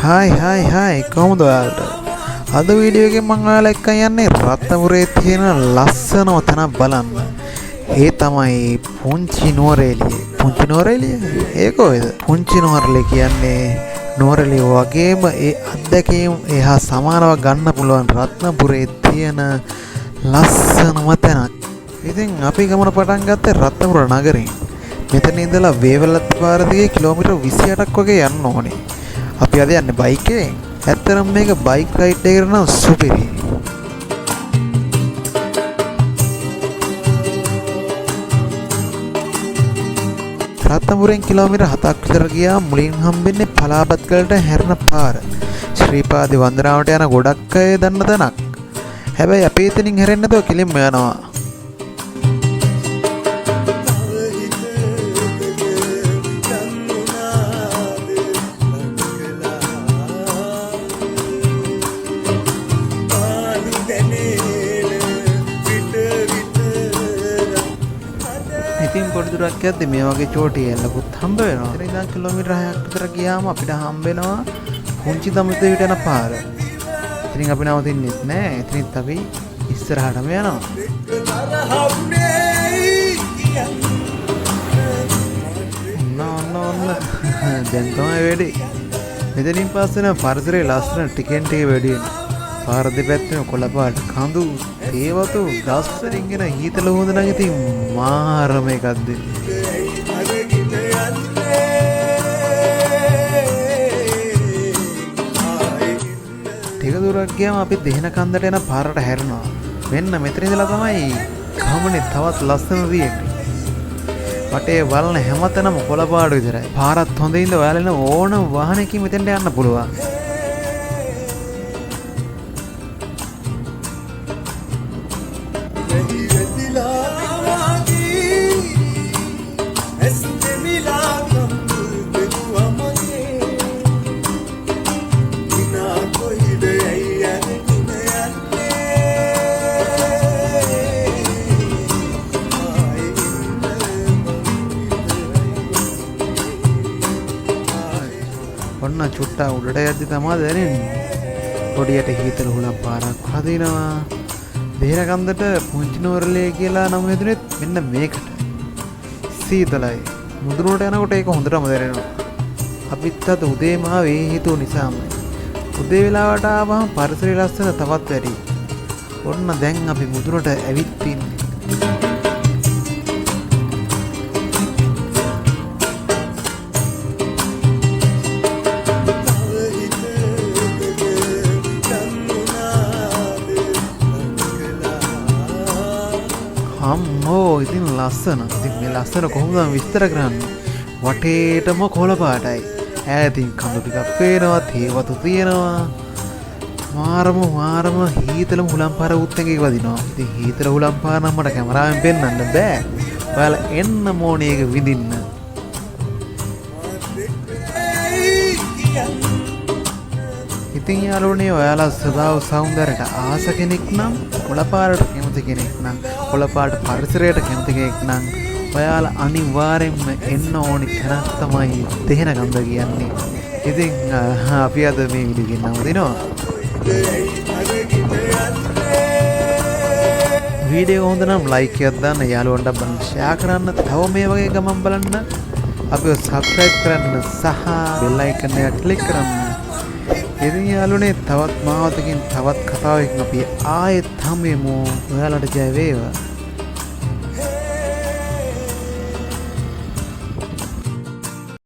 Hi කොහොමද ඔයාලට? අද වීඩියෝ එකෙන් මම ඔයාලා එක්ක යන්නේ රත්නපුරේ තියෙන ලස්සනම තැනක් බලන්න. ඒ තමයි පුංචි නුවරඑළිය. පුංචි නුවරඑළිය? ඒක කොහෙද? පුංචි නුවරඑළිය කියන්නේ නුවරඑළිය වගේම ඒ අත්දැකීම් එහා සමානව ගන්න පුළුවන් රත්නපුරේ තියෙන ලස්සනම තැනක්. ඉතින් අපි ගමන පටන් ගත්තේ රත්නපුර නගරයෙන්. මෙතන ඉඳලා වේවලත් පාර දිගේ කිලෝමීටර් 28ක් වගේ යන්න ඕනේ. අපි අද යන්නේ බයික් එකෙන්. ඇත්තටම මේක බයික් රයිඩ් එකකට නම් සුපිරි. රත්නපුරෙන් කිලෝමීටර් 7ක් විතර ගියා මුලින් හම්බෙන්නේ පලාබත්ගලට හැරෙන පාර. ශ්‍රීපාදේ වන්දනාවට යන ගොඩක් අය දන්න තැනක්. හැබැයි අපි එතනින් හැරෙන්නේ නැතුව කෙලින්ම යනවා. ඉතින් පොඩි දුරක් යද්දි මේ වගේ චෝටි එල්ලකුත් හම්බ වෙනවා. එතන ඉඳන් කිලෝමීටර් 6ක් විතර ගියාම අපිට හම්බ වෙනවා පුංචි දඹදිවට යන පාර. ඉතින් අපි නවතින්නෙත් නෑ. එතනිත් අපි ඉස්සරහටම යනවා. ඔන්න දැන් තමයි වෙඩි. මෙතනින් පස්සේ නම් පරිසරයේ ලස්සන ටිකෙන් ටික වැඩි වෙනවා. පාර දෙපැත්තෙම කොළපාට කඳු තේවතු ගස් වලින් එන හීතල හොඳ නම් ඉතින් මාරම එකක්ද. ටික දුරක් ගියාම අපි දෙහින කන්දට එන පාරට හැරෙනවා. මෙන්න මෙතන ඉඳලා තමයි ගමනේ තවත් ලස්සන තියෙන්නේ. වටේ බලන හැමතැනම කොළපාට විතරයි. පාරත් හොඳින්ද ඔයාලා ඕන වාහනයකින් මෙතෙන්ට යන්න පුළුවන්. ඔන්න චුට්ටා උඩට යද්දි තමයි දැනෙන්නේ. පොඩියට හීතල හුලක් පාරක් හදිනවා. දෙහිර කන්දට පුංචි නුවරඑළිය කියලා නම් හදුනෙත් මෙන්න මේකට. සීතලයි. මුදුනට යනකොට ඒක හොඳටම දැනෙනවා. අපිත් අද උදේම ආවේ හේතුව නිසාම. උදේ වෙලාවට ආවම පරිසරය ලස්සන තවත් වැඩි. ඔන්න දැන් අපි මුදුනට ඇවිත් ඉන්නේ. අම්මෝ ඉතින් ලස්සන. ඉතින් මේ ලස්සන කොහොමද විස්තර කරන්නේ? වටේටම කොළපාටයි. ඈතින් කඳු ටිකක් පේනවා, තේවතු තියෙනවා. මාරම හීතල හුලම් පාර උත්තේක වදිනවා. ඉතින් හීතල හුලම් පාර නම් මට කැමරාවෙන් පෙන්වන්න බෑ. ඔයාලා එන්න මොනේ එක විඳින්න. ඉතින් යාළුවනේ ඔයාලා ස්වභාව සෞන්දර්යයට ආස කෙනෙක් නම් කොළපාරට කැමති කෙනෙක් නම් කොළපාට පරිසරයට කැමති කෙනෙක් නම් ඔයාලා අනිවාර්යෙන්ම එන්න ඕනි තැනක් තමයි දෙහින කන්ද කියන්නේ. ඉතින් අපි අද මේ වීඩියෝ එක නවතිනවා. වීඩියෝ හොඳ නම් ලයික් එකක් දාන්න, යාළුවන්ට බලන්න ෂෙයා කරන්න, තව මේ වගේ ගමන් බලන්න අපිව සබ්ස්ක්‍රයිබ් කරන්න සහ බෙල් අයිකන් එක ක්ලික් කරන්න. ඉතින් යාළුවනේ තවත් මාවතකින් තවත් කතාවකින් අපි ආයෙත් හම්බෙමු. ඔයාලට ජය වේවා.